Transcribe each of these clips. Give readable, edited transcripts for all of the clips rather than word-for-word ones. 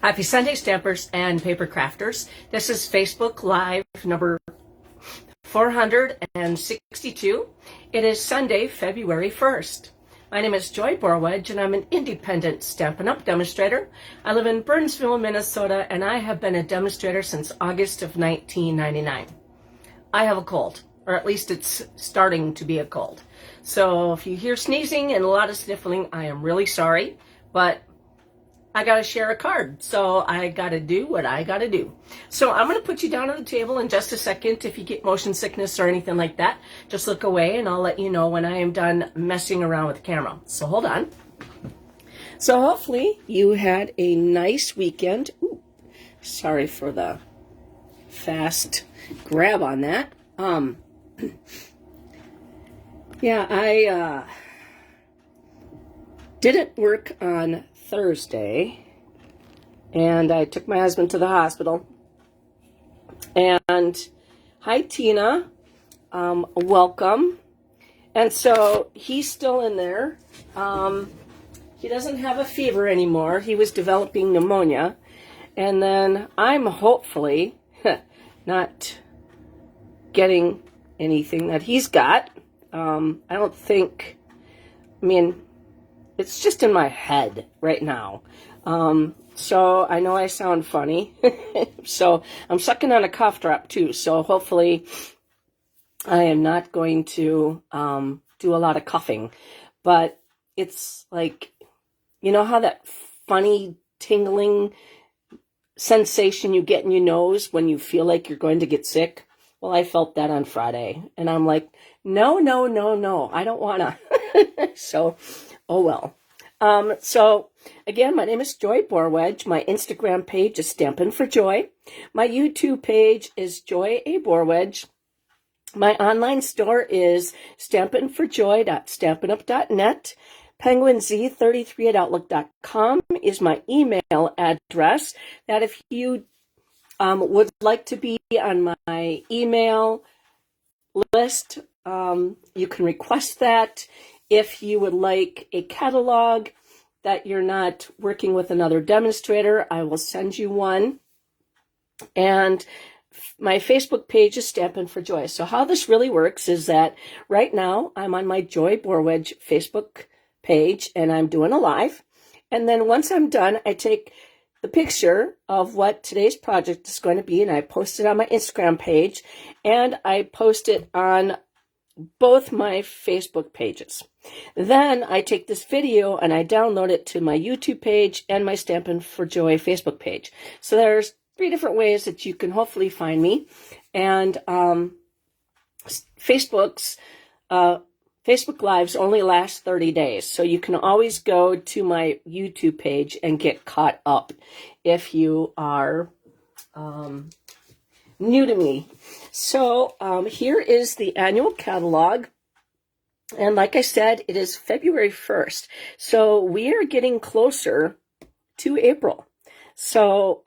Happy Sunday, Stampers and Paper Crafters. This is Facebook Live number 462. It is Sunday, February 1st. My name is Joy Borwedge, and I'm an independent Stampin' Up! Demonstrator. I live in Burnsville, Minnesota, and I have been a demonstrator since August of 1999. I have a cold, or at least it's starting to be a cold. So if you hear sneezing and a lot of sniffling, I am really sorry, but I got to share a card, so I got to do what I got to do. So I'm going to put you down on the table in just a second. If you get motion sickness or anything like that, just look away and I'll let you know when I am done messing around with the camera. So hold on. So hopefully you had a nice weekend. Ooh, sorry for the fast grab on that. Yeah, I didn't work on Thursday, and I took my husband to the hospital. And hi, Tina, welcome. And so he's still in there. He doesn't have a fever anymore. He was developing pneumonia. And then I'm hopefully not getting anything that he's got. I don't think, it's just in my head right now. So I know I sound funny. So I'm sucking on a cough drop too. So hopefully I am not going to do a lot of coughing. But it's like, you know how that funny tingling sensation you get in your nose when you feel like you're going to get sick? Well, I felt that on Friday. And I'm like, no, I don't want to. So, oh well. So again, my name is Joy Borwedge. My Instagram page is Stampin' for Joy. My YouTube page is Joy A. Borwedge. My online store is stampinforjoy.stampinup.net. penguinz33@outlook.com is my email address. That if you would like to be on my email list, you can request that. If you would like a catalog that you're not working with another demonstrator, I will send you one. And my Facebook page is Stampin' for Joy. So how this really works is that right now I'm on my Joy Borwedge Facebook page and I'm doing a live. And then once I'm done, I take the picture of what today's project is going to be and I post it on my Instagram page and I post it on both my Facebook pages. Then I take this video and I download it to my YouTube page and my Stampin' for Joy Facebook page. So there's 3 different ways that you can hopefully find me. And Facebook Lives only last 30 days. So you can always go to my YouTube page and get caught up if you are new to me. So here is the annual catalog. And like I said, it is February 1st. So we are getting closer to April. So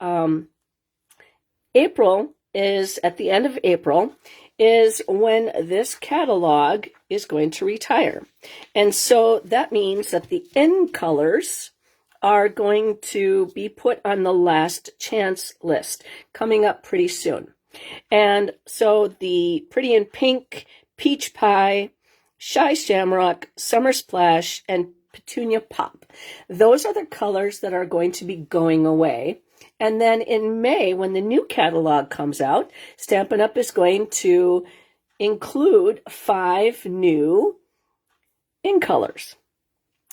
April is, at the end of April, is when this catalog is going to retire. And so that means that the end colors are going to be put on the last chance list coming up pretty soon. And so the Pretty in Pink, Peach Pie, Shy Shamrock, Summer Splash, and Petunia Pop. Those are the colors that are going to be going away. And then in May, when the new catalog comes out, Stampin' Up! Is going to include 5 new in colors.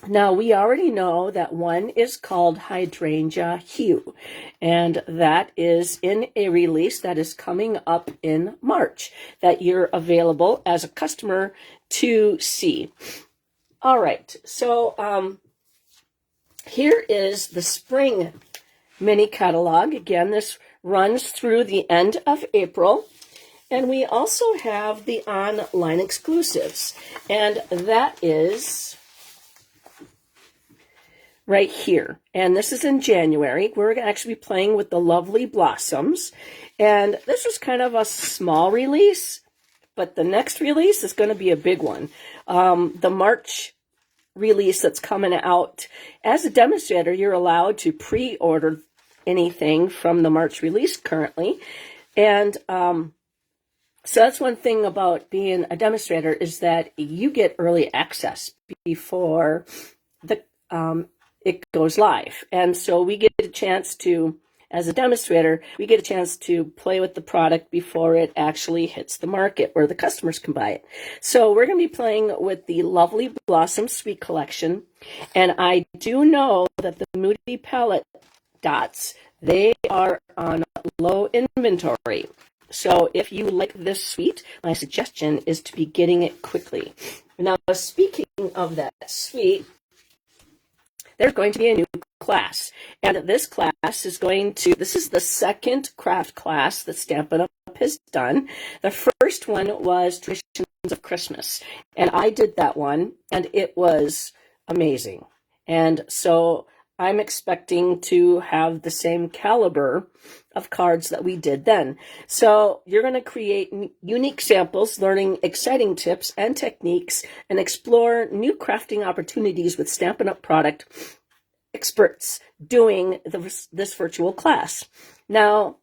Now, we already know that one is called Hydrangea Hue, and that is in a release that is coming up in March that you're available as a customer to see. All right, so here is the spring mini catalog. Again, this runs through the end of April. And we also have the online exclusives, and that is right here. And this is in January. We're going to actually be playing with the Lovely Blossoms. And this was kind of a small release, but the next release is going to be a big one. The March release that's coming out. As a demonstrator, you're allowed to pre-order anything from the March release currently. And so that's one thing about being a demonstrator, is that you get early access before the it goes live. And so we get a chance to, as a demonstrator, we get a chance to play with the product before it actually hits the market where the customers can buy it. So we're going to be playing with the Lovely Blossom Suite Collection. And I do know that the Moody palette dots, they are on low inventory. So if you like this suite, my suggestion is to be getting it quickly. Now, speaking of that suite, there's going to be a new class. And this class is this is the second craft class that Stampin' Up! Has done. The first one was Traditions of Christmas. And I did that one, and it was amazing. And so I'm expecting to have the same caliber of cards that we did then. So you're going to create unique samples, learning exciting tips and techniques, and explore new crafting opportunities with Stampin' Up! Product experts doing this virtual class. Now,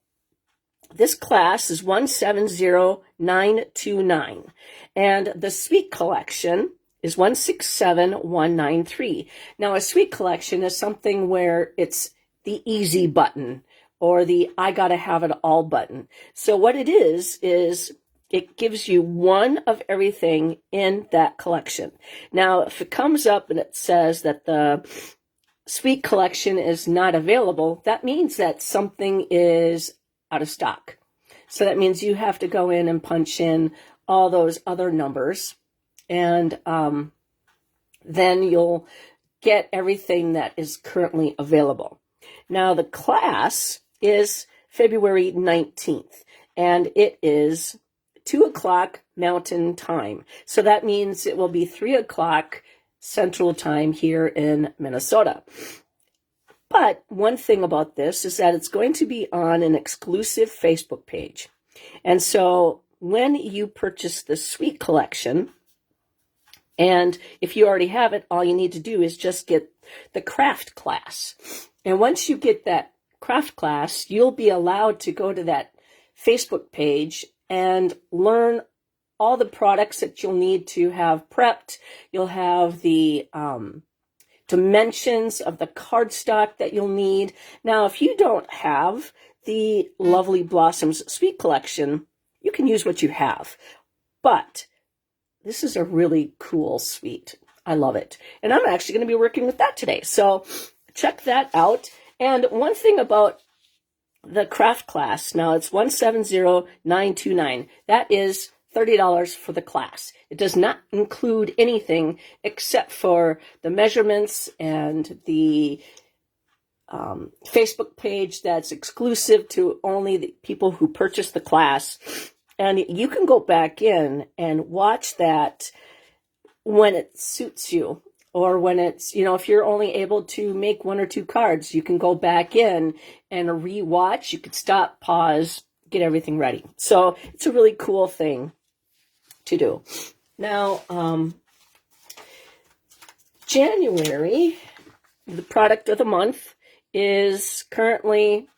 this class is 170929, and the suite collection is 167193. Now, a suite collection is something where it's the easy button or the I gotta have it all button. So what it is it gives you one of everything in that collection. Now, if it comes up and it says that the suite collection is not available, that means that something is out of stock. So that means you have to go in and punch in all those other numbers, and then you'll get everything that is currently available. Now, the class is February 19th, and it is 2 o'clock Mountain Time. So that means it will be 3 o'clock Central Time here in Minnesota. But one thing about this is that it's going to be on an exclusive Facebook page. And so when you purchase the suite collection, and if you already have it, all you need to do is just get the craft class. And once you get that craft class, you'll be allowed to go to that Facebook page and learn all the products that you'll need to have prepped. You'll have the dimensions of the cardstock that you'll need. Now, if you don't have the Lovely Blossoms Suite Collection, you can use what you have. But this is a really cool suite. I love it. And I'm actually going to be working with that today. So check that out. And one thing about the craft class, now it's 170929. That is $30 for the class. It does not include anything except for the measurements and the Facebook page that's exclusive to only the people who purchase the class. And you can go back in and watch that when it suits you, or when it's, if you're only able to make 1 or 2 cards, you can go back in and re-watch. You could stop, pause, get everything ready. So it's a really cool thing to do. Now, January, the product of the month, is currently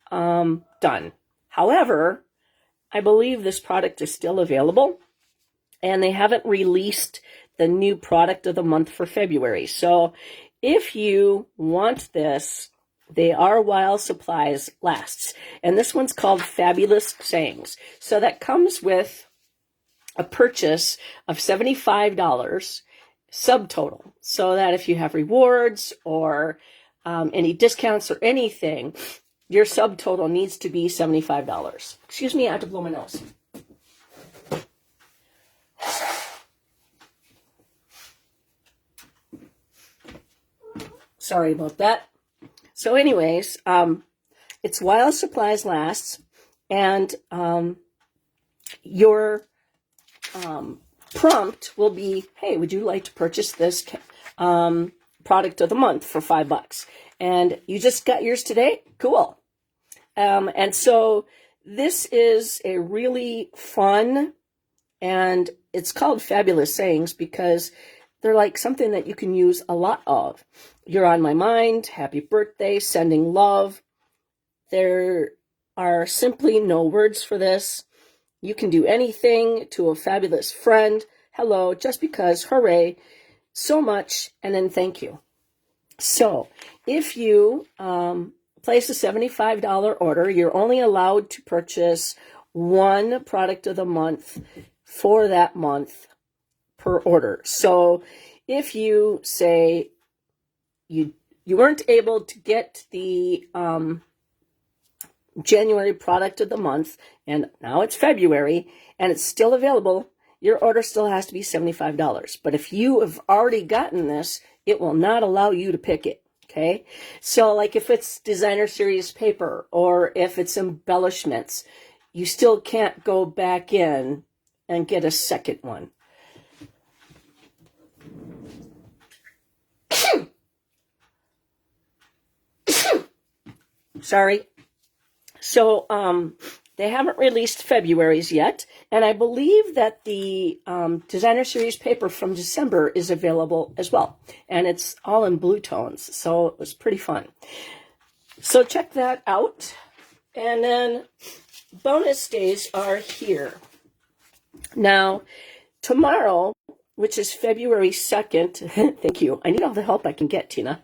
done. However, I believe this product is still available, and they haven't released the new product of the month for February. So if you want this, they are while supplies lasts. And this one's called Fabulous Sayings. So that comes with a purchase of $75 subtotal, so that if you have rewards or any discounts or anything, your subtotal needs to be $75. Excuse me, I have to blow my nose. Sorry about that. So anyways, it's while supplies lasts, and your prompt will be, hey, would you like to purchase this product of the month for $5? And you just got yours today? Cool. And so this is a really fun, and it's called Fabulous Sayings because they're like something that you can use a lot of. You're on my mind, happy birthday, sending love. There are simply no words for this. You can do anything to a fabulous friend. Hello, just because, hooray, so much, and then thank you. So if you place a $75 order, you're only allowed to purchase one product of the month for that month per order. So if you say you weren't able to get the January product of the month, and now it's February, and it's still available, your order still has to be $75. But if you have already gotten this, it will not allow you to pick it, okay? So like if it's designer series paper or if it's embellishments, you still can't go back in and get a second one. Sorry. So they haven't released February's yet, and I believe that the designer series paper from December is available as well, and it's all in blue tones, so it was pretty fun. So check that out, and then bonus days are here. Now, tomorrow, which is February 2nd, thank you, I need all the help I can get, Tina.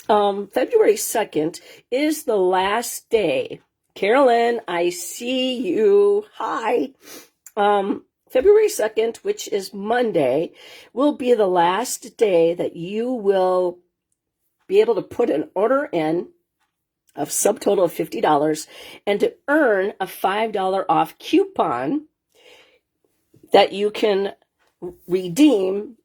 February 2nd is the last day. Carolyn, I see you. Hi. February 2nd, which is Monday, will be the last day that you will be able to put an order in of subtotal of $50 and to earn a $5 off coupon that you can redeem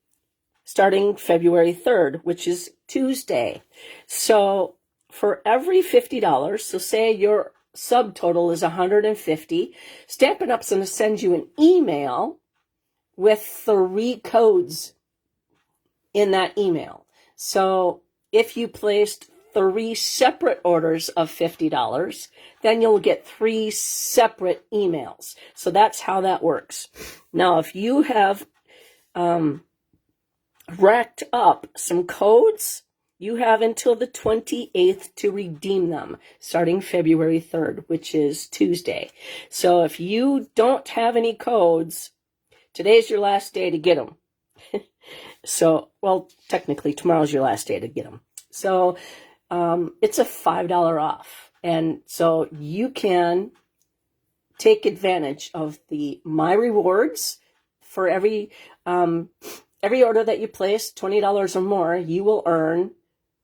starting February 3rd, which is Tuesday. So for every $50, so say your subtotal is $150, Stampin' Up's going to send you an email with 3 codes in that email. So if you placed 3 separate orders of $50, then you'll get 3 separate emails. So that's how that works. Now, if you have racked up some codes, you have until the 28th to redeem them, starting February 3rd, which is Tuesday. So if you don't have any codes, today's your last day to get them. So, well, technically tomorrow's your last day to get them. So it's a $5 off. And so you can take advantage of the My Rewards. For every order that you place, $20 or more, you will earn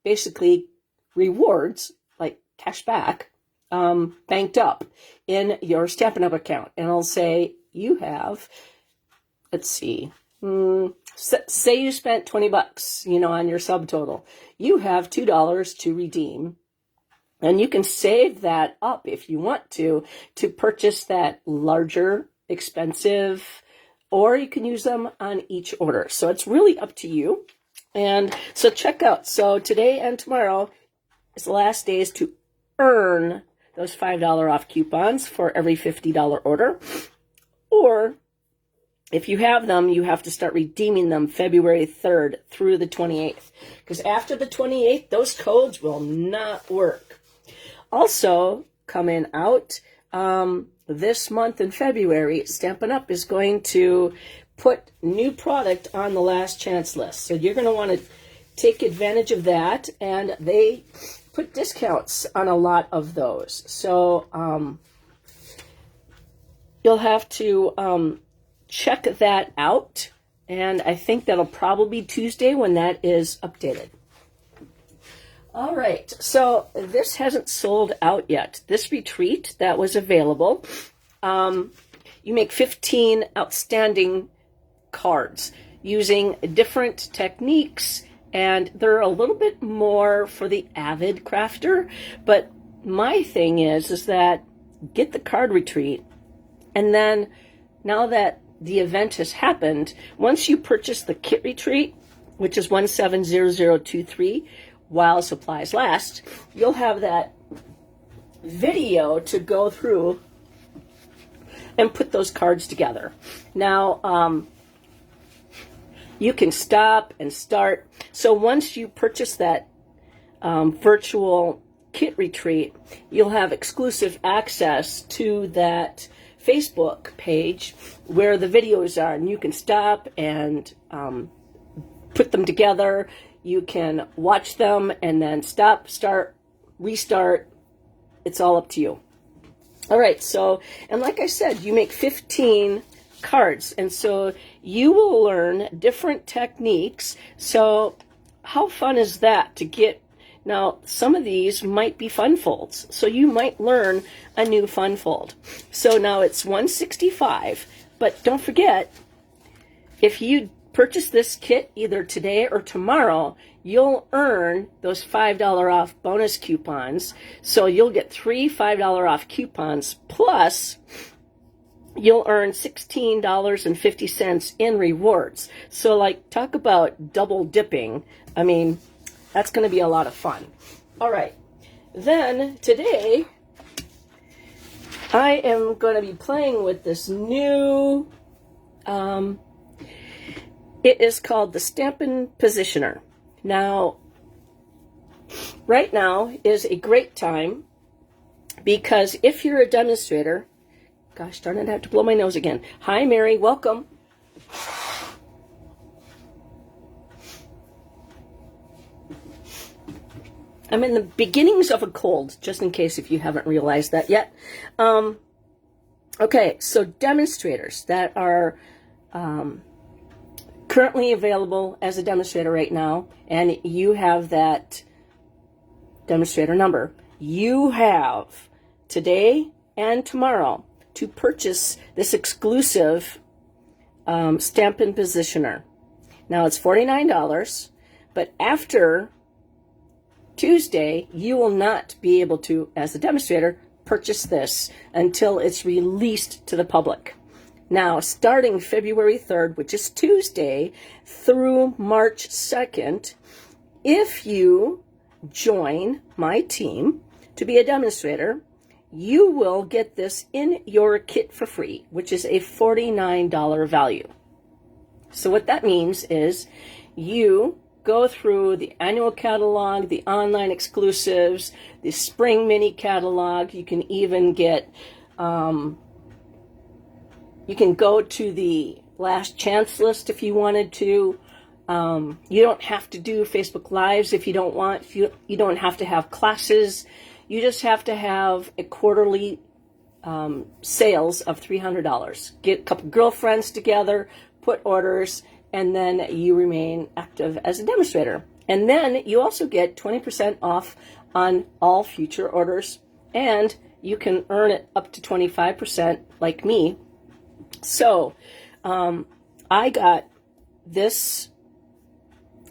basically rewards, like cash back, banked up in your Stampin' Up account. And I'll say you have, let's see, say you spent $20, on your subtotal. You have $2 to redeem. And you can save that up if you want to purchase that larger, expensive, or you can use them on each order. So it's really up to you. And so check out. So today and tomorrow is the last days to earn those $5 off coupons for every $50 order. Or if you have them, you have to start redeeming them February 3rd through the 28th. Because after the 28th, those codes will not work. Also, coming out this month in February, Stampin' Up! Is going to put new product on the last chance list. So you're going to want to take advantage of that. And they put discounts on a lot of those. So you'll have to check that out. And I think that'll probably be Tuesday when that is updated. All right, so this hasn't sold out yet. This retreat that was available, you make 15 outstanding cards using different techniques, and they're a little bit more for the avid crafter. But my thing is that get the card retreat, and then now that the event has happened, once you purchase the kit retreat, which is 170023, while supplies last, you'll have that video to go through and put those cards together. Now, You can stop and start. So once you purchase that virtual kit retreat, you'll have exclusive access to that Facebook page where the videos are, and you can stop and put them together. You can watch them and then stop, start, restart. It's all up to you. All right, so, and like I said, you make 15 cards, and so you will learn different techniques. So how fun is that to get? Now, some of these might be fun folds, so you might learn a new fun fold. So now it's $165, but don't forget, if you purchase this kit either today or tomorrow, you'll earn those $5 off bonus coupons. So you'll get 3 $5 off coupons, plus you'll earn $16.50 in rewards. So, like, talk about double dipping. I mean, that's going to be a lot of fun. All right. Then today, I am going to be playing with this new, it is called the Stampin' Positioner. Now, right now is a great time because if you're a demonstrator, gosh darn it, I have to blow my nose again. Hi, Mary, welcome. I'm in the beginnings of a cold, just in case if you haven't realized that yet. Okay, so demonstrators that are currently available as a demonstrator right now, and you have that demonstrator number, you have today and tomorrow to purchase this exclusive Stampin' Positioner. Now it's $49, but after Tuesday, you will not be able to, as a demonstrator, purchase this until it's released to the public. Now, starting February 3rd, which is Tuesday, through March 2nd, if you join my team to be a demonstrator, you will get this in your kit for free, which is a $49 value. So what that means is you go through the annual catalog, the online exclusives, the spring mini catalog. You can even get, you can go to the last chance list if you wanted to. You don't have to do Facebook Lives if you don't want. You don't have to have classes. You just have to have a quarterly sales of $300. Get a couple girlfriends together, put orders, and then you remain active as a demonstrator. And then you also get 20% off on all future orders, and you can earn it up to 25% like me. So I got this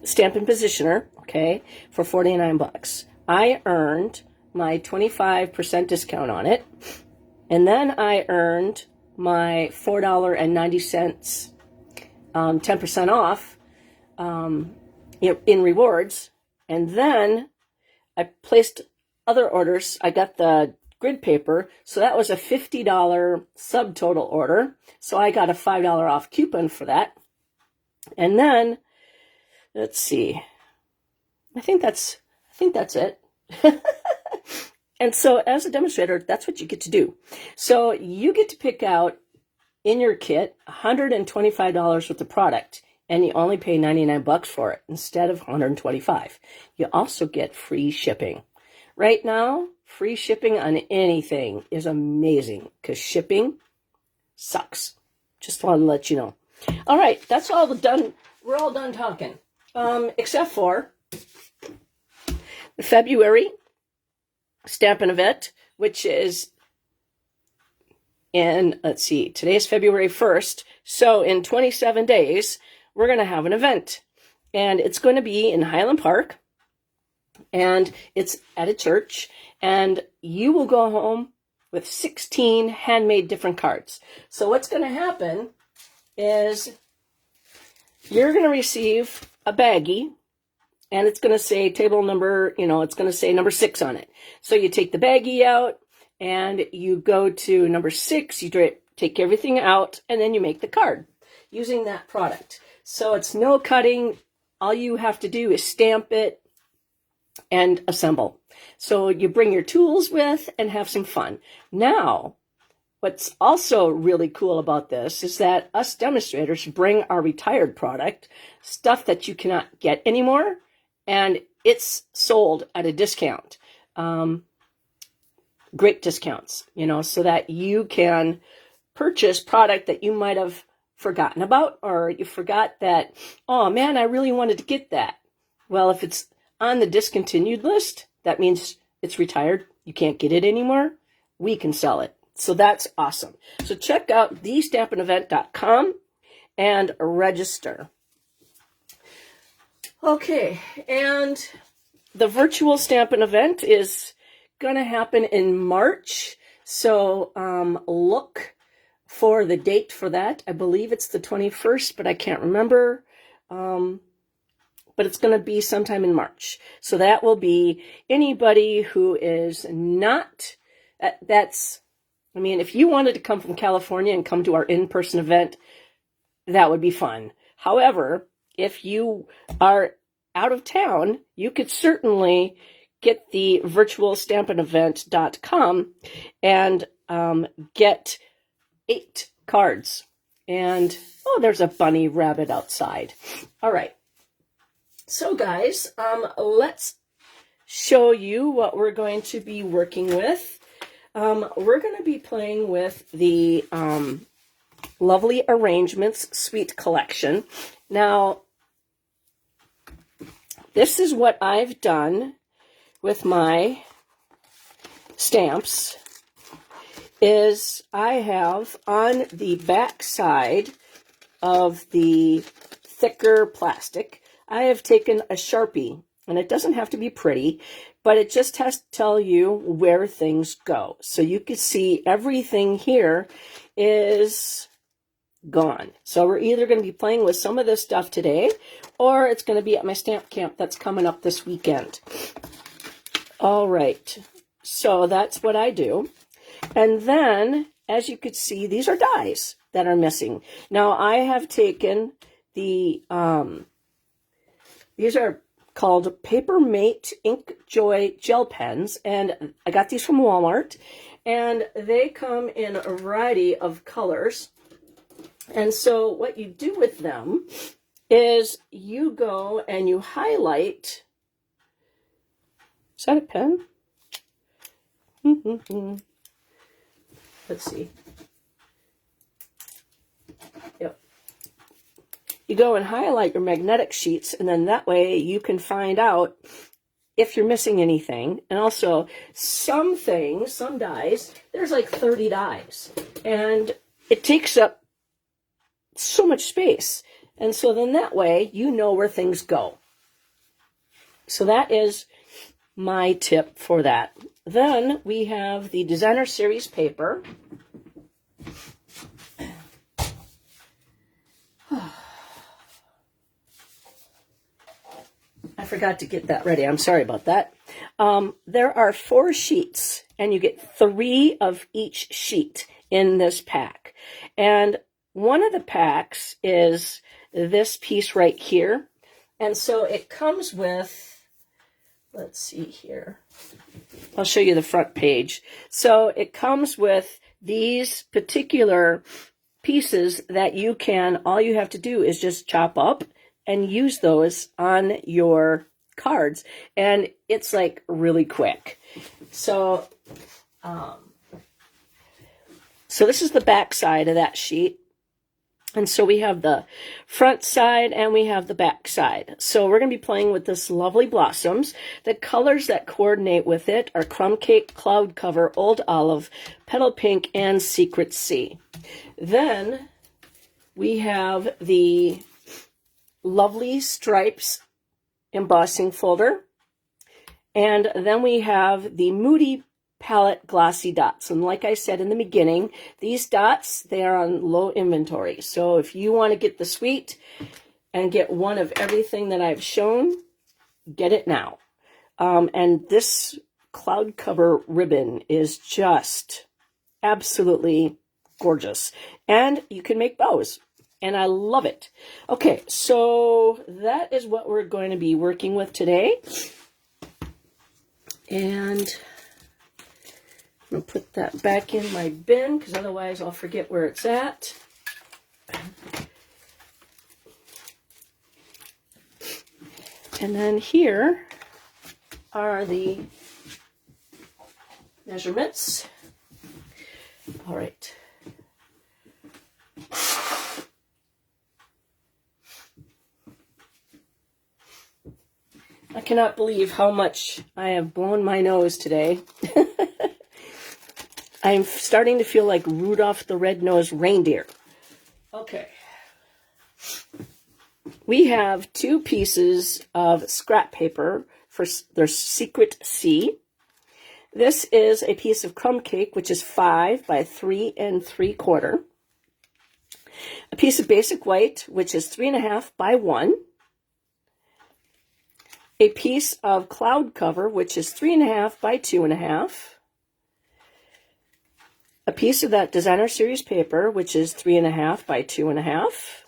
Stampin' Positioner, okay, for $49. I earned my 25% discount on it, and then I earned my $4.90 10% off in rewards, and then I placed other orders. I got the grid paper, so that was a $50 subtotal order, so I got a $5 off coupon for that. And then let's see, I think that's it. And so as a demonstrator, that's what you get to do. So you get to pick out in your kit $125 worth of product, and you only pay $99 for it instead of $125. You also get free shipping. Right now, free shipping on anything is amazing because shipping sucks. Just want to let you know. All right, that's all done. We're all done talking, except for the February Stampin' event, which is in, let's see, today is February 1st. So in 27 days, we're going to have an event. And it's going to be in Highland Park. And it's at a church. And you will go home with 16 handmade different cards. So what's going to happen is you're going to receive a baggie. And it's going to say table number, it's going to say number 6 on it. So you take the baggie out and you go to number 6, you take everything out, and then you make the card using that product. So it's no cutting. All you have to do is stamp it and assemble. So you bring your tools with and have some fun. Now, what's also really cool about this is that us demonstrators bring our retired product, stuff that you cannot get anymore, and it's sold at a discount. Great discounts, so that you can purchase product that you might have forgotten about, or you forgot that, oh man, I really wanted to get that. Well, if it's on the discontinued list, that means it's retired. You can't get it anymore. We can sell it. So that's awesome. So check out thestampinevent.com and register. Okay, and the virtual Stampin' event is going to happen in March. So look for the date for that. I believe it's the 21st, but I can't remember. But it's going to be sometime in March. So that will be anybody who is not, if you wanted to come from California and come to our in-person event, that would be fun. However, if you are out of town, you could certainly get the virtual stampinevent.com and get 8 cards. And, oh, there's a bunny rabbit outside. All right. So guys, let's show you what we're going to be working with. We're going to be playing with the Lovely Arrangements Suite Collection. Now, this is what I've done with my stamps, is I have on the back side of the thicker plastic, I have taken a Sharpie, and it doesn't have to be pretty, but it just has to tell you where things go. So you can see everything here is gone. So we're either going to be playing with some of this stuff today, or it's going to be at my stamp camp that's coming up this weekend. All right, so that's what I do. And then, as you could see, these are dies that are missing. Now, I have taken the... these are called Paper Mate Ink Joy gel pens, and I got these from Walmart, and they come in a variety of colors. And so what you do with them is you go and you highlight. Is that a pen? Let's see. Yep. You go and highlight your magnetic sheets, and then that way you can find out if you're missing anything. And also, some things, some dies, there's like 30 dies, and it takes up so much space. And so then that way you know where things go. So that is my tip for that. Then we have the Designer Series paper. I forgot to get that ready. I'm sorry about that. There are 4 sheets, and you get 3 of each sheet in this pack. And one of the packs is this piece right here. And so it comes with, let's see here. I'll show you the front page. So it comes with these particular pieces that you can, all you have to do is just chop up and use those on your cards. And it's like really quick. So, so this is the back side of that sheet. And so we have the front side and we have the back side. So we're going to be playing with this Lovely Blossoms. The colors that coordinate with it are Crumb Cake, Cloud Cover, Old Olive, Petal Pink, and Secret Sea. Then we have the Lovely Stripes embossing folder. And then we have the Moody Palette Glossy Dots. And like I said in the beginning, these dots, they are on low inventory. So if you want to get the suite and get one of everything that I've shown, get it now. And this cloud cover ribbon is just absolutely gorgeous. And you can make bows. and I love it. Okay, so that is what we're going to be working with today. And I'm going to put that back in my bin because otherwise I'll forget where it's at. And then here are the measurements. All right. I cannot believe how much I have blown my nose today. I'm starting to feel like Rudolph the Red-Nosed Reindeer. Okay. We have 2 pieces of scrap paper for their secret C. This is a piece of crumb cake, which is 5 by 3 3/4. A piece of basic white, which is 3.5 by 1. A piece of cloud cover, which is 3.5 by 2.5. A piece of that designer series paper, which is 3.5 by 2.5.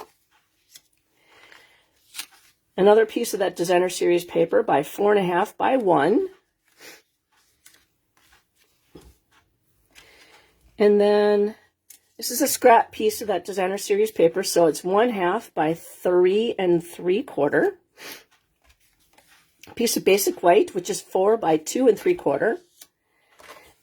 Another piece of that designer series paper by 4.5 by 1. And then this is a scrap piece of that designer series paper, so it's 1/2 by 3 3/4. A piece of basic white, which is 4 by 2 3/4.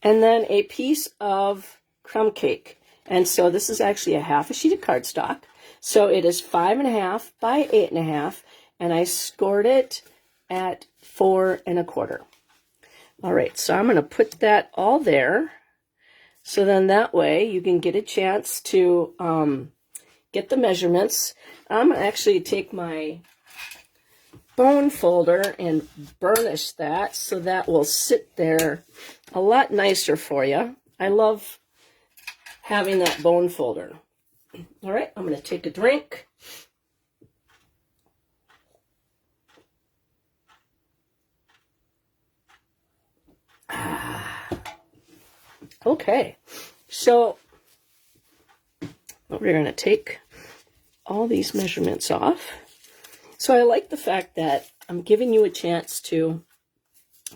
And then a piece of crumb cake. And so this is actually a 1/2 sheet of cardstock. So it is 5.5 by 8.5, and I scored it at 4 1/4. All right, so I'm going to put that all there. So then that way you can get a chance to get the measurements. I'm going to actually take my bone folder and burnish that so that will sit there a lot nicer for you. I love having that bone folder. All right, I'm going to take a drink. Okay, so we're going to take all these measurements off. So I like the fact that I'm giving you a chance to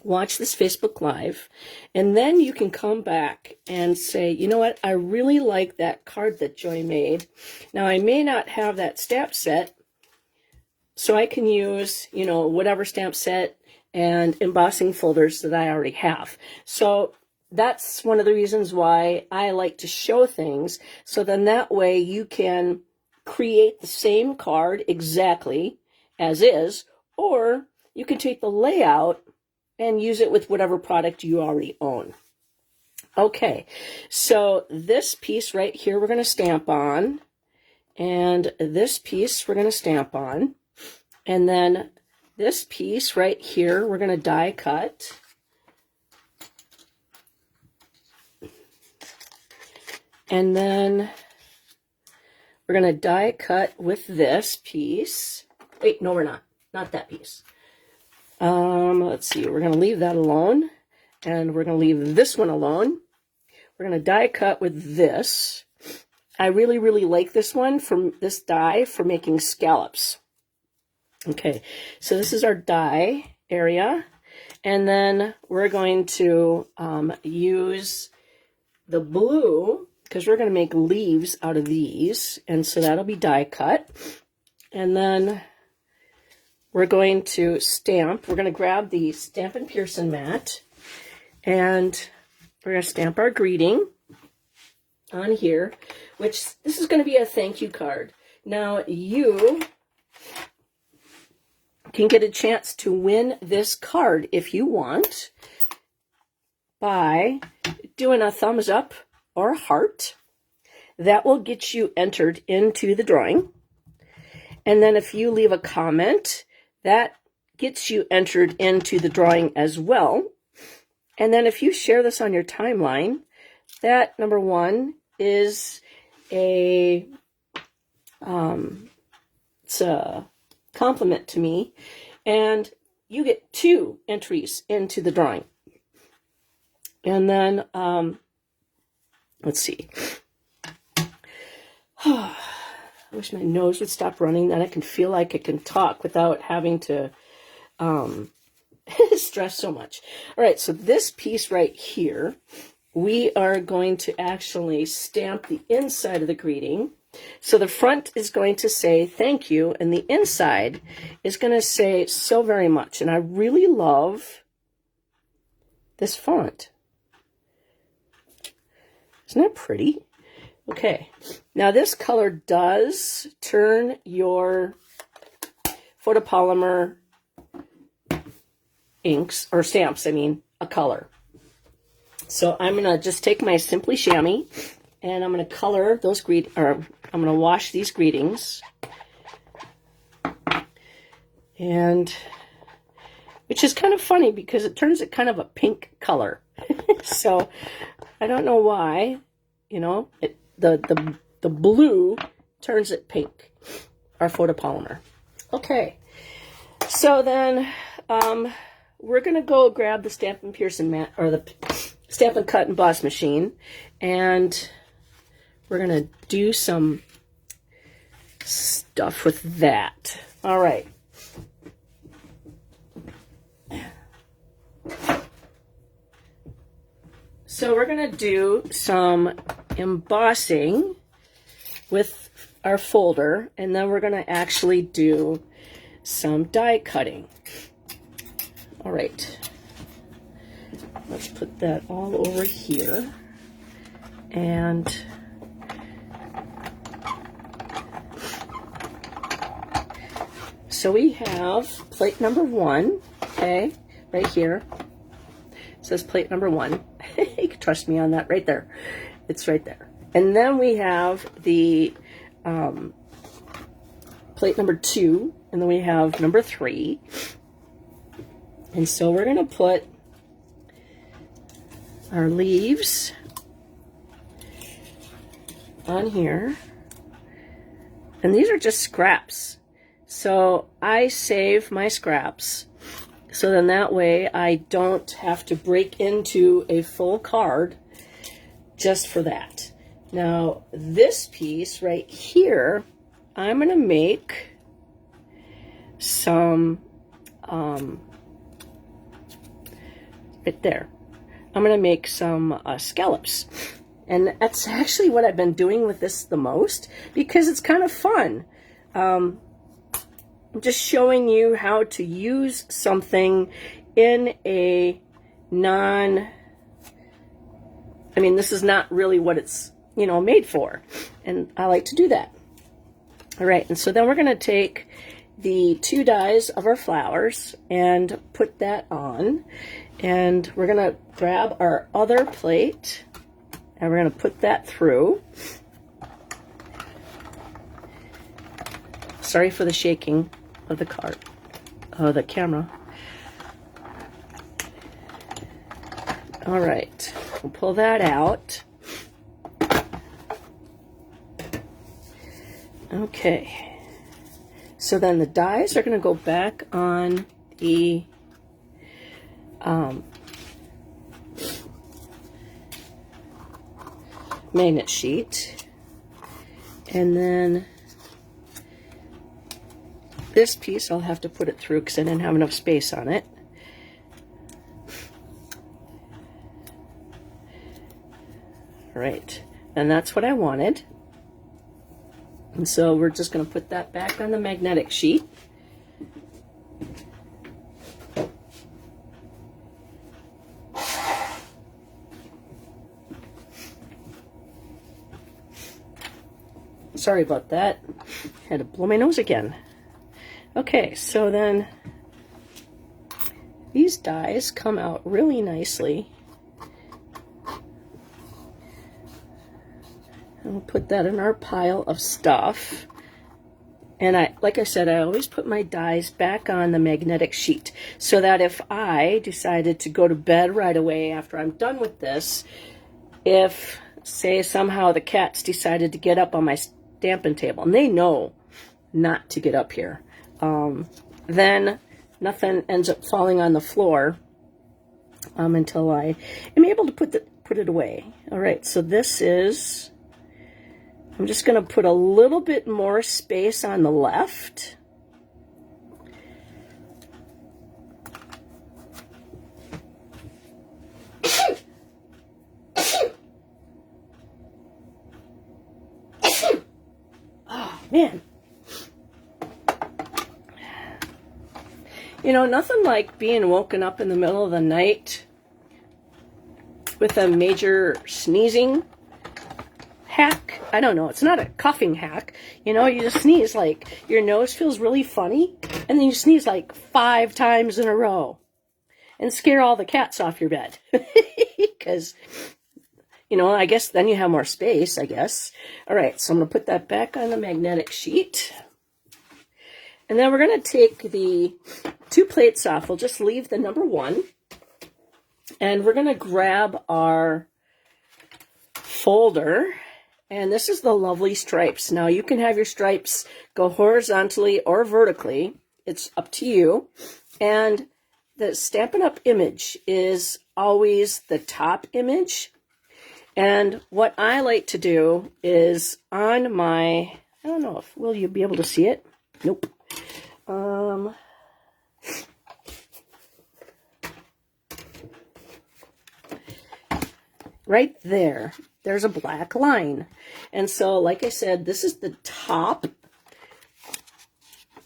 watch this Facebook Live, and then you can come back and say, you know what, I really like that card that Joy made. Now, I may not have that stamp set, so I can use, you know, whatever stamp set and embossing folders that I already have. So that's one of the reasons why I like to show things, so then that way you can create the same card exactly as is, or you can take the layout and use it with whatever product you already own. Okay, so this piece right here we're going to stamp on, and this piece we're going to stamp on, and then this piece right here we're going to die cut. And then we're going to die cut with this piece. Wait, no, we're not. Not that piece. Let's see. We're going to leave that alone. And we're going to leave this one alone. We're going to die cut with this. I really, really like this one from this die for making scallops. Okay, so this is our die area. And then we're going to use the blue, because we're going to make leaves out of these, and so that'll be die cut. And then we're going to stamp. We're going to grab the Stampin' Pearson mat, and we're going to stamp our greeting on here, which this is going to be a thank you card. Now, you can get a chance to win this card if you want by doing a thumbs up or a heart. That will get you entered into the drawing. And then if you leave a comment, that gets you entered into the drawing as well. And then if you share this on your timeline, that, number one, is it's a compliment to me, and you get 2 entries into the drawing. And then let's see. I wish my nose would stop running, then I can feel like I can talk without having to stress so much. All right, so this piece right here, we are going to actually stamp the inside of the greeting. So the front is going to say thank you, and the inside is going to say so very much. And I really love this font. Isn't that pretty? Okay, now this color does turn your photopolymer inks, or stamps, I mean, a color. So I'm going to just take my Simply Chamois, and I'm going to color those I'm going to wash these greetings. And, which is kind of funny because it turns it kind of a pink color. So, I don't know why, you know, the blue turns it pink, our photopolymer. Okay, so then we're going to go grab the Stampin' Pearson mat, or the Stampin' Cut and Emboss machine, and we're going to do some stuff with that. All right. So we're going to do some embossing with our folder, and then we're going to actually do some die cutting. All right. Let's put that all over here. And so we have plate number 1, okay, right here. It says plate number 1. You can trust me on that right there. It's right there. And then we have the plate number 2, and then we have number 3. And so we're going to put our leaves on here. And these are just scraps. So I save my scraps. So then that way I don't have to break into a full card just for that. Now this piece right here, I'm going to make some, right there, I'm going to make some scallops. And that's actually what I've been doing with this the most, because it's kind of fun. I'm just showing you how to use something in a I mean, this is not really what it's, you know, made for. And I like to do that. All right, and so then we're going to take the 2 dies of our flowers and put that on. And we're going to grab our other plate, and we're going to put that through. Sorry for the shaking of the card, the camera. All right, we'll pull that out. Okay, so then the dies are going to go back on the magnet sheet, and then this piece I'll have to put it through because I didn't have enough space on it. All right, and that's what I wanted. And so we're just going to put that back on the magnetic sheet. Sorry about that. Had to blow my nose again. Okay, so then these dies come out really nicely. And we'll put that in our pile of stuff. And like I said, I always put my dies back on the magnetic sheet so that if I decided to go to bed right away after I'm done with this, if, say, somehow the cats decided to get up on my Stampin' table, and they know not to get up here, then nothing ends up falling on the floor until I am able to put it away. All right, so this is I'm just going to put a little bit more space on the left. Oh, man. You know, nothing like being woken up in the middle of the night with a major sneezing hack. I don't know. It's not a coughing hack. You know, you just sneeze, like your nose feels really funny, and then you sneeze like 5 times in a row and scare all the cats off your bed. Because, you know, I guess then you have more space, I guess. All right, so I'm going to put that back on the magnetic sheet. And then we're going to take the 2 plates off. We'll just leave the number 1. And we're going to grab our folder. And this is the lovely stripes. Now, you can have your stripes go horizontally or vertically. It's up to you. And the Stampin' Up! Image is always the top image. And what I like to do is on my, I don't know if, will you be able to see it? Nope. Right there, there's a black line. And so, like I said, this is the top.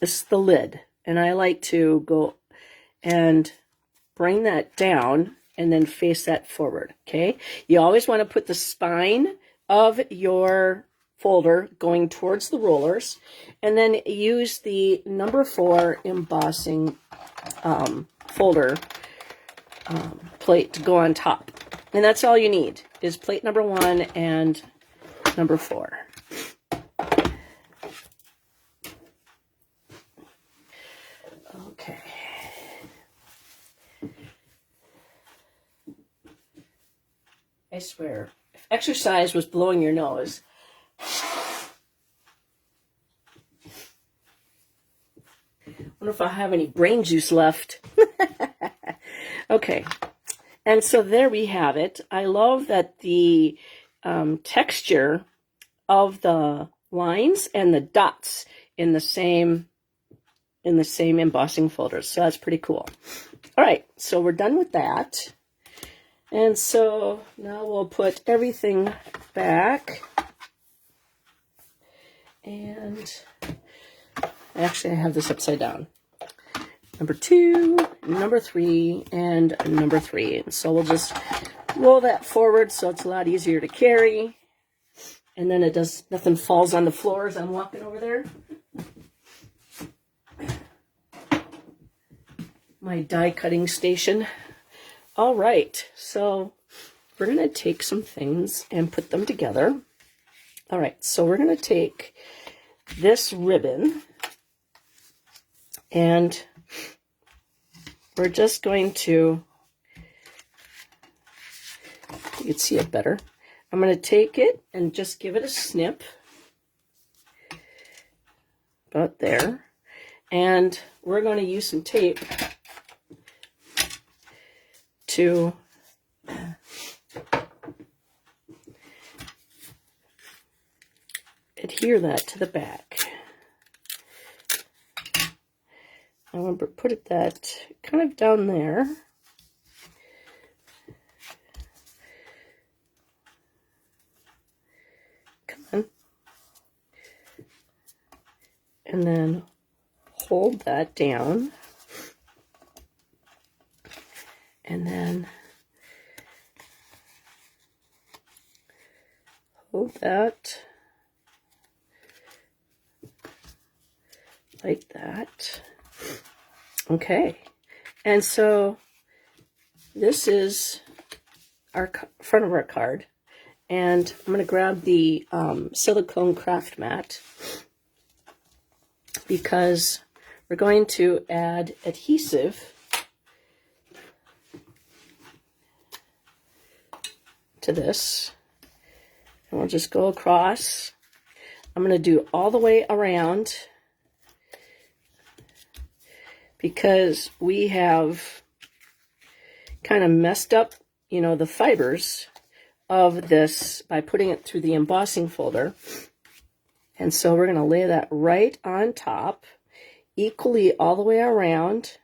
This is the lid. And I like to go and bring that down and then face that forward, okay? You always want to put the spine of your folder going towards the rollers, and then use the number 4 embossing folder plate to go on top. And that's all you need, is plate number 1 and number 4. Okay. I swear, if exercise was blowing your nose, I wonder if I have any brain juice left. Okay, and so there we have it. I love that the texture of the lines and the dots in the same embossing folders. So that's pretty cool. All right, so we're done with that. And so now we'll put everything back. And actually, I have this upside down. Number 2, number 3, and number 3. And so we'll just roll that forward so it's a lot easier to carry. And then nothing falls on the floor as I'm walking over there. My die cutting station. All right, so we're going to take some things and put them together. All right, so we're going to take this ribbon and we're just going to, you can see it better. I'm going to take it and just give it a snip. About there. And we're going to use some tape to adhere that to the back. I'm going to put that kind of down there. Come on. And then hold that down. And then hold that like that. Okay, and so this is our front of our card, and I'm going to grab the silicone craft mat because we're going to add adhesive to this, and we'll just go across. I'm going to do all the way around because we have kind of messed up, you know, the fibers of this by putting it through the embossing folder. And so we're going to lay that right on top, equally all the way around.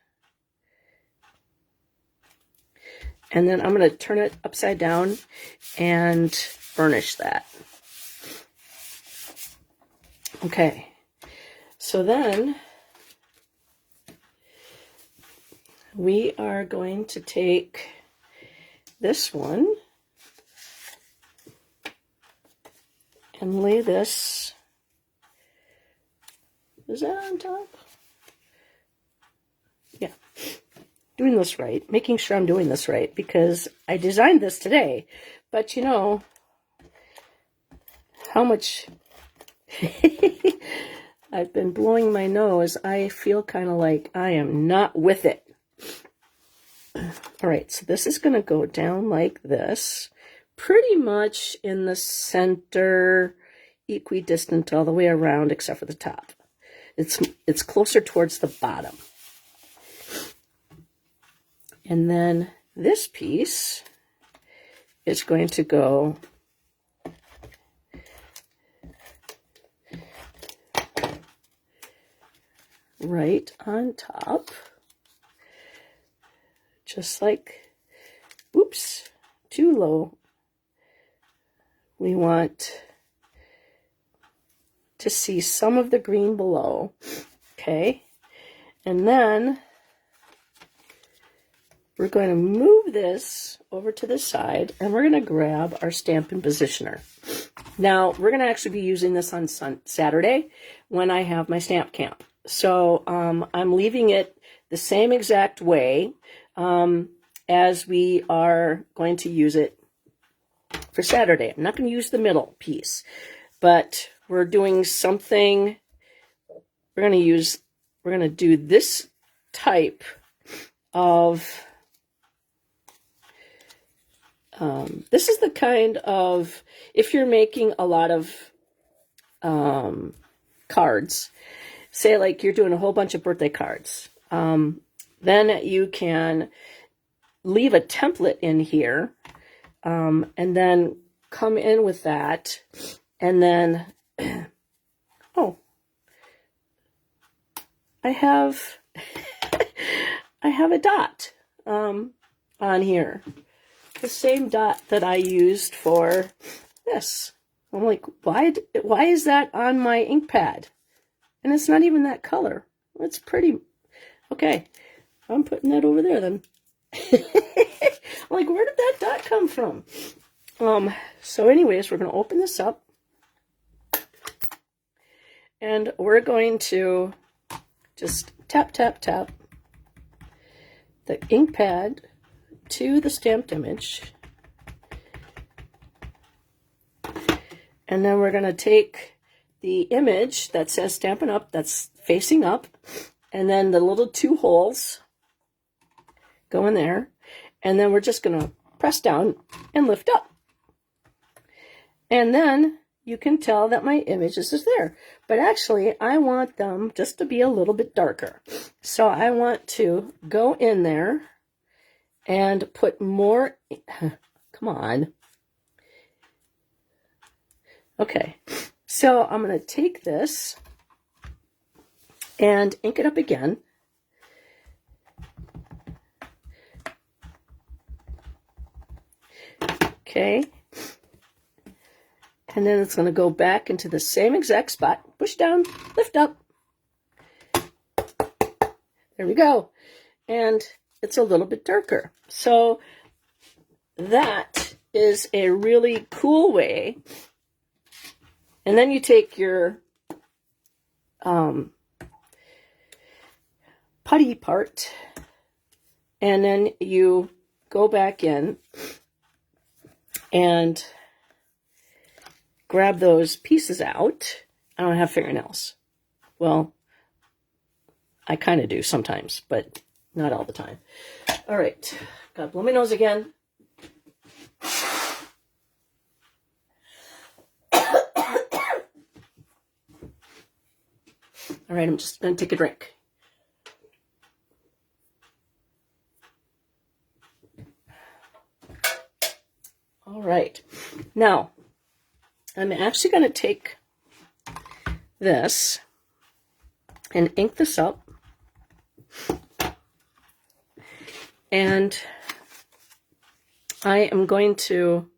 And then I'm going to turn it upside down and burnish that. Okay, so then we are going to take this one and lay this. Is that on top? Yeah. Doing this right, making sure I'm doing this right, because I designed this today, but you know how much I've been blowing my nose. I feel kind of like I am not with it. All right, so this is going to go down like this, pretty much in the center, equidistant all the way around except for the top. It's closer towards the bottom. And then this piece is going to go right on top, just like, oops, too low. We want to see some of the green below, okay? And then we're going to move this over to the side, and we're going to grab our Stampin' Positioner. Now, we're going to actually be using this on Saturday when I have my stamp camp. So I'm leaving it the same exact way as we are going to use it for Saturday. I'm not going to use the middle piece, but we're doing something. We're going to do this type of, this is the kind of, if you're making a lot of cards, say like you're doing a whole bunch of birthday cards, then you can leave a template in here and then come in with that, and then, oh, I have a dot on here, the same dot that I used for this. I'm like, why is that on my ink pad? And it's not even that color. It's pretty. Okay, I'm putting that over there then. I'm like, where did that dot come from? So anyways, we're going to open this up. And we're going to just tap, tap, tap the ink pad to the stamped image. And then we're going to take the image that says Stampin' Up, that's facing up, and then the little two holes go in there, and then we're just going to press down and lift up. And then you can tell that my images is there. But actually, I want them just to be a little bit darker. So I want to go in there and put more, come on. Okay, so I'm going to take this and ink it up again. Okay, and then it's going to go back into the same exact spot. Push down, lift up. There we go. And it's a little bit darker. So that is a really cool way. And then you take your putty part, and then you go back in and grab those pieces out. I don't have fingernails. Well, I kind of do sometimes, but not all the time. All right, gotta blow my nose again. All right, I'm just going to take a drink. All right. Now, I'm actually going to take this and ink this up. And I am going to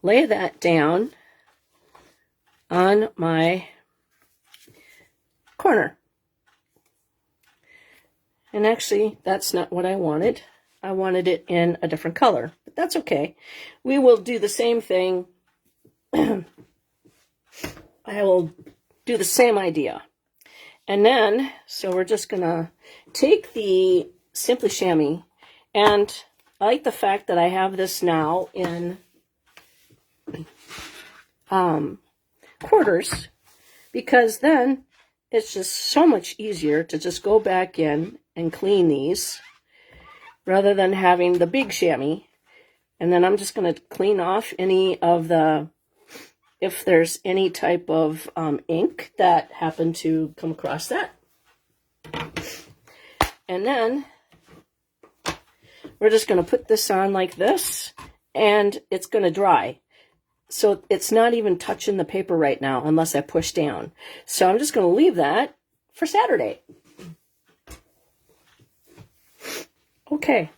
lay that down on my corner. And actually, that's not what I wanted. I wanted it in a different color, but that's okay. We will do the same thing. I will do the same idea. And then, so we're just going to take the Simply Chamois, and I like the fact that I have this now in quarters, because then it's just so much easier to just go back in and clean these rather than having the big chamois. And then I'm just going to clean off any of the, if there's any type of ink that happened to come across that. And then we're just going to put this on like this, and it's going to dry. So it's not even touching the paper right now unless I push down. So I'm just going to leave that for Saturday. Okay.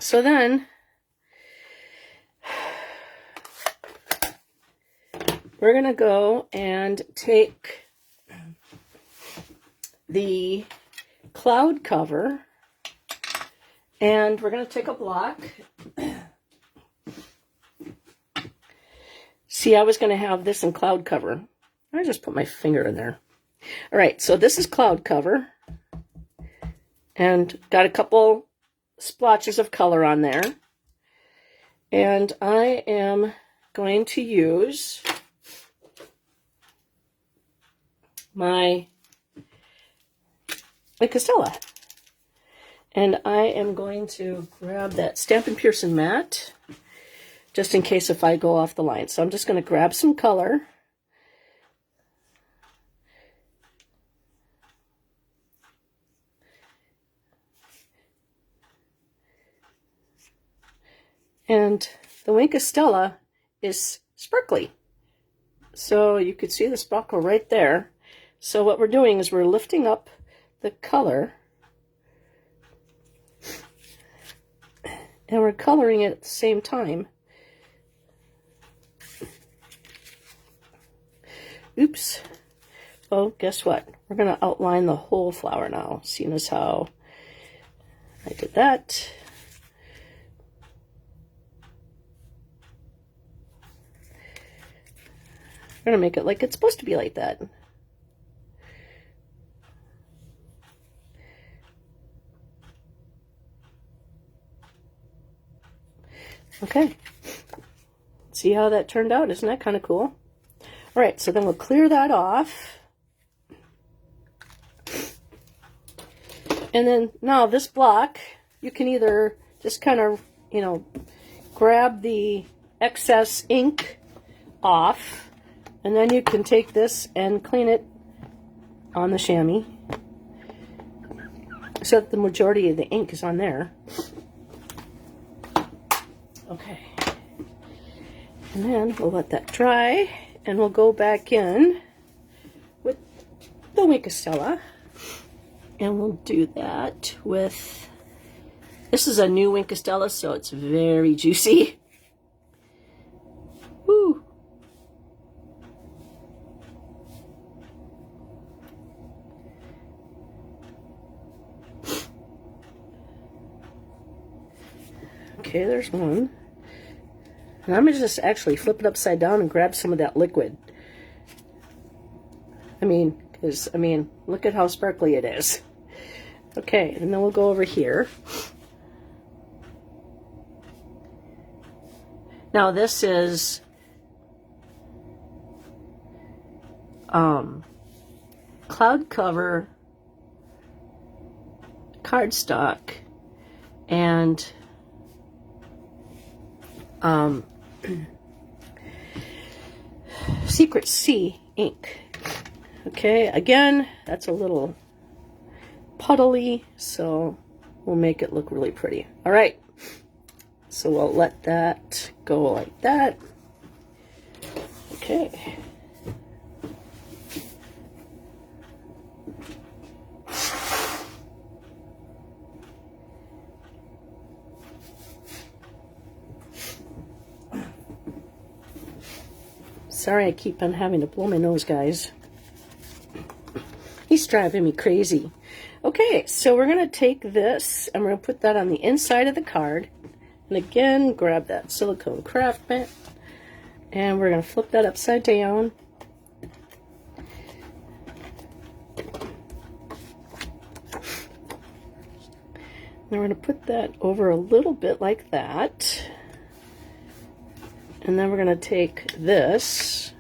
So then we're going to go and take the cloud cover, and we're going to take a block. See, I was going to have this in cloud cover. I just put my finger in there. All right, so this is cloud cover. And got a couple splotches of color on there. And I am going to use my Castella. And I am going to grab that Stampin' Pearson mat, just in case if I go off the line. So I'm just going to grab some color. And the Castella is sparkly. So you could see the sparkle right there. So what we're doing is we're lifting up the color, and we're coloring it at the same time. Oops. Oh, guess what? We're going to outline the whole flower now, seeing as how I did that. We're going to make it like it's supposed to be like that. Okay. See how that turned out? Isn't that kind of cool? All right, so then we'll clear that off. And then now this block, you can either just kind of, grab the excess ink off, and then you can take this and clean it on the chamois so that the majority of the ink is on there. Okay. And then we'll let that dry, and we'll go back in with the Castella, and we'll do that with, this is a new Castella, so it's very juicy. Woo! Okay, there's one. And I'm going to just actually flip it upside down and grab some of that liquid. Because, look at how sparkly it is. Okay, and then we'll go over here. Now this is cloud cover, cardstock, and Secret Sea ink. Okay, again, that's a little puddly, so we'll make it look really pretty. All right, so we'll let that go like that. Okay. Sorry I keep on having to blow my nose, guys. He's driving me crazy. Okay, so we're going to take this and we're going to put that on the inside of the card. And again, grab that silicone craft mat. And we're going to flip that upside down. And we're going to put that over a little bit like that. And then we're going to take this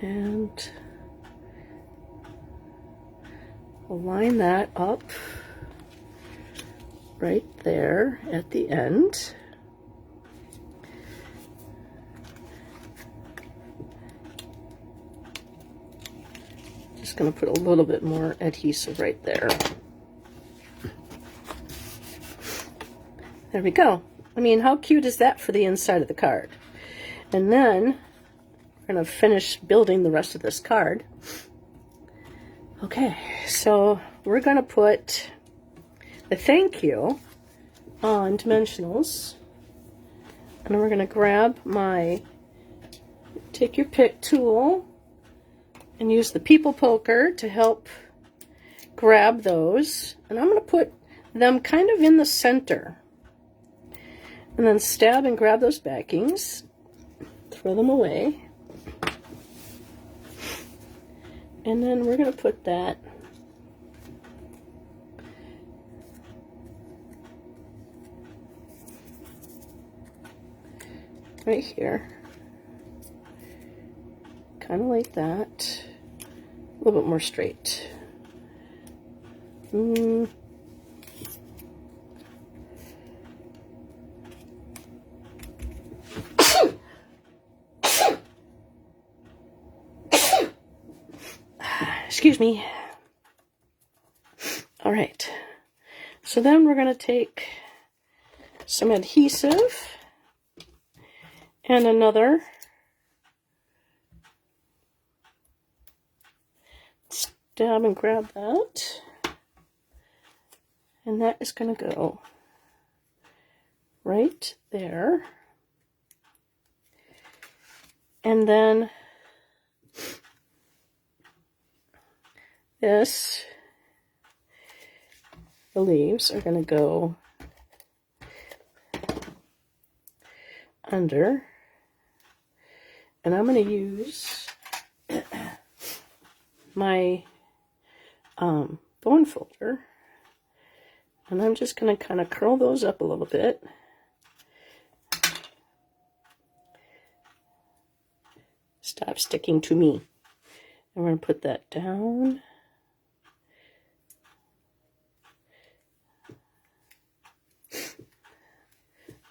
and line that up right there at the end. Just going to put a little bit more adhesive right there. There we go. I mean, how cute is that for the inside of the card? And then we're going to finish building the rest of this card. Okay, so we're going to put the thank you on dimensionals. And then we're going to grab my take your pick tool and use the people poker to help grab those. And I'm going to put them kind of in the center. And then stab and grab those backings. Throw them away. And then we're going to put that right here. Kind of like that. A little bit more straight. Excuse me. All right. So then we're going to take some adhesive and another stab and grab that. And that is going to go right there. And then this, the leaves are going to go under, and I'm going to use my bone folder, and I'm just going to kind of curl those up a little bit. Stop sticking to me. And we're going to put that down.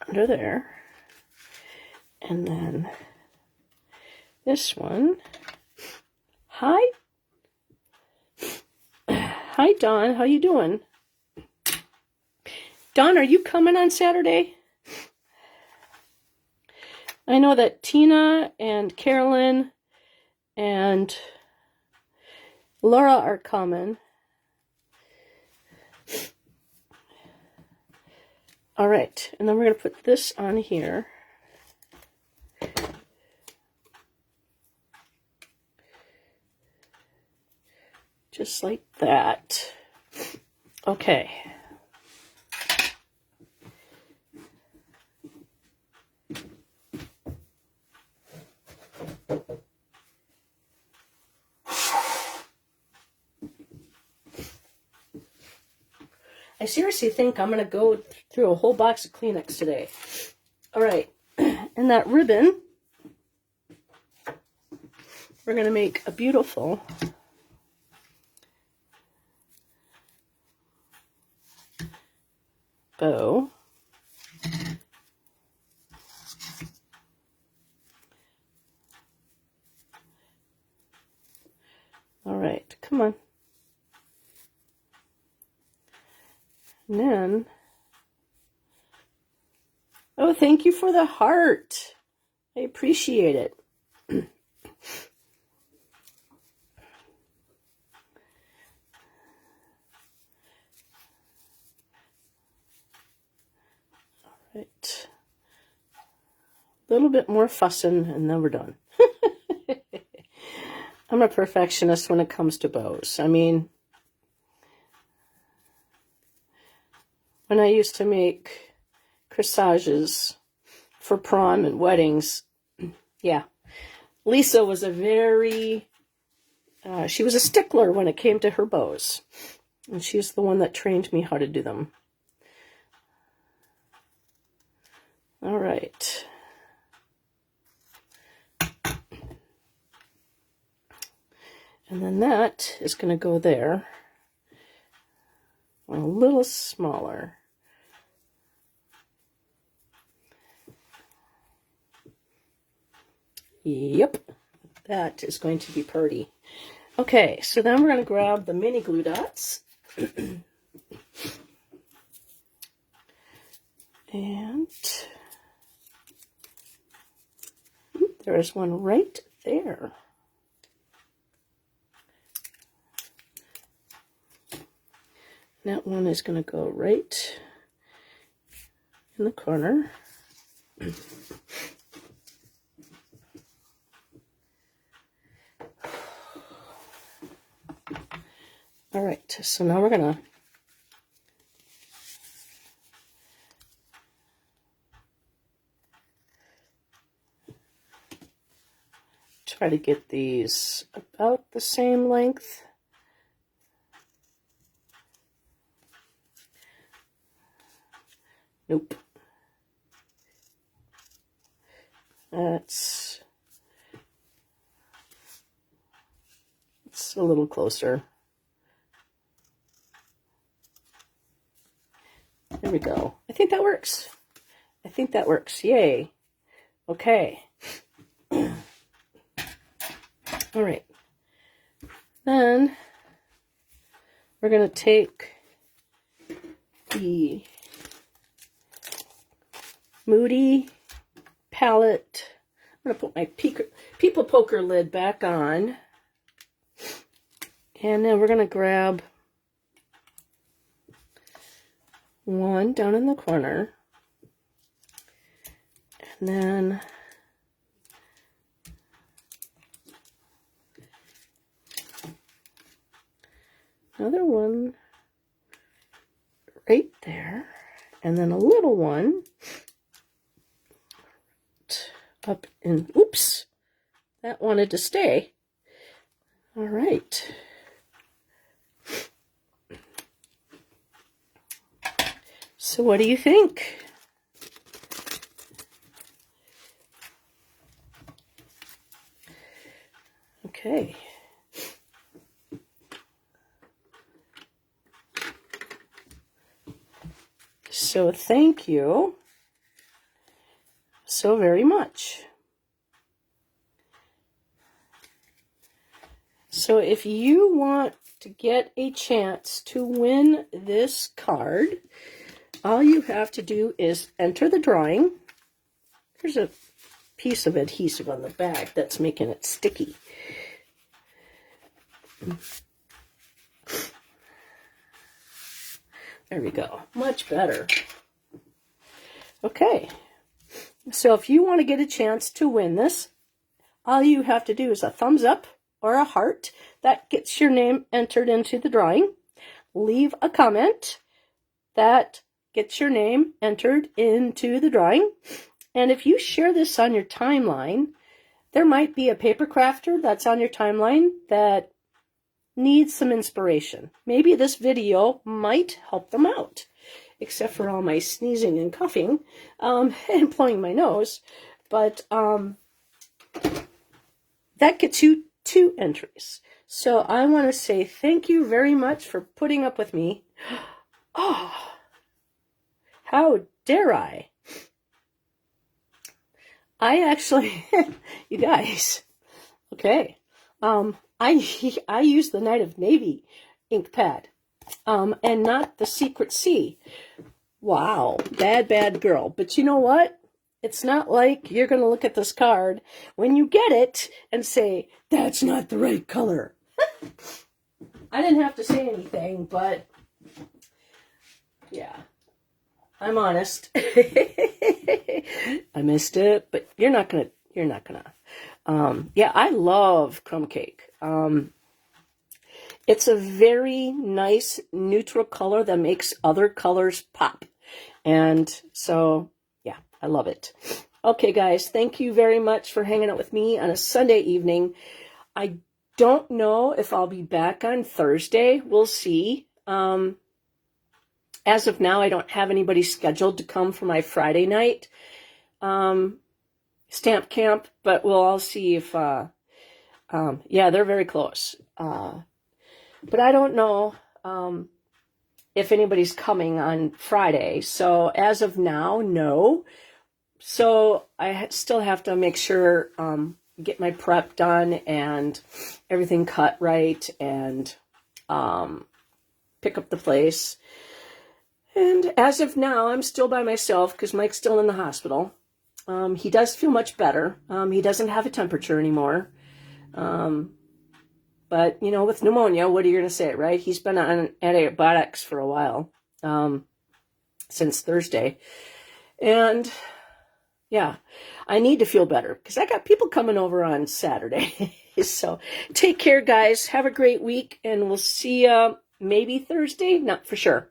Under there. And then this one. Hi. Hi, Dawn. How you doing? Dawn, are you coming on Saturday? I know that Tina and Carolyn and Laura are coming. All right, and then we're going to put this on here. Just like that. Okay. I seriously think I'm going to go through a whole box of Kleenex today. All right, and that ribbon, we're going to make a beautiful bow. All right, come on. And then, oh, thank you for the heart. I appreciate it. Right. A little bit more fussing and then we're done. I'm a perfectionist when it comes to bows. I mean, when I used to make corsages for prom and weddings, yeah, Lisa was a very, she was a stickler when it came to her bows. And she's the one that trained me how to do them. All right. And then that is going to go there. A little smaller. Yep, that is going to be pretty. Okay, so then we're going to grab the mini glue dots. And there is one right there. That one is going to go right in the corner. All right, so now we're going to try to get these about the same length. Nope. It's a little closer. There we go. I think that works. I think that works. Yay. Okay. All right. Then we're going to take the Moody palette. I'm going to put my people poker lid back on. And then we're going to grab one down in the corner. And then another one right there. And then a little one up in, oops, that wanted to stay. All right. So what do you think? Okay. So thank you so very much. So if you want to get a chance to win this card, all you have to do is enter the drawing. There's a piece of adhesive on the back that's making it sticky. There we go. Much better. Okay. So if you want to get a chance to win this, all you have to do is a thumbs up or a heart. That gets your name entered into the drawing. Leave a comment. That gets your name entered into the drawing. And if you share this on your timeline, there might be a paper crafter that's on your timeline that needs some inspiration. Maybe this video might help them out, except for all my sneezing and coughing and blowing my nose. But that gets you 2 entries. So I want to say thank you very much for putting up with me. Oh, how dare I? I actually, you guys, okay. I use the Night of Navy ink pad, and not the Secret Sea. Wow, bad girl. But you know what? It's not like you're going to look at this card when you get it and say, that's not the right color. I didn't have to say anything, but yeah. I'm honest. I missed it, but you're not gonna. Yeah, I love crumb cake. It's a very nice neutral color that makes other colors pop. And so, yeah, I love it. Okay, guys, thank you very much for hanging out with me on a Sunday evening. I don't know if I'll be back on Thursday. We'll see. As of now, I don't have anybody scheduled to come for my Friday night stamp camp, but we'll all see if, yeah, they're very close. But I don't know if anybody's coming on Friday. So as of now, no. So I still have to make sure, get my prep done and everything cut right and pick up the place. And as of now, I'm still by myself because Mike's still in the hospital. He does feel much better. He doesn't have a temperature anymore. But, you know, with pneumonia, what are you going to say, right? He's been on antibiotics for a while, since Thursday. And, yeah, I need to feel better because I got people coming over on Saturday. So take care, guys. Have a great week, and we'll see you maybe Thursday. Not for sure.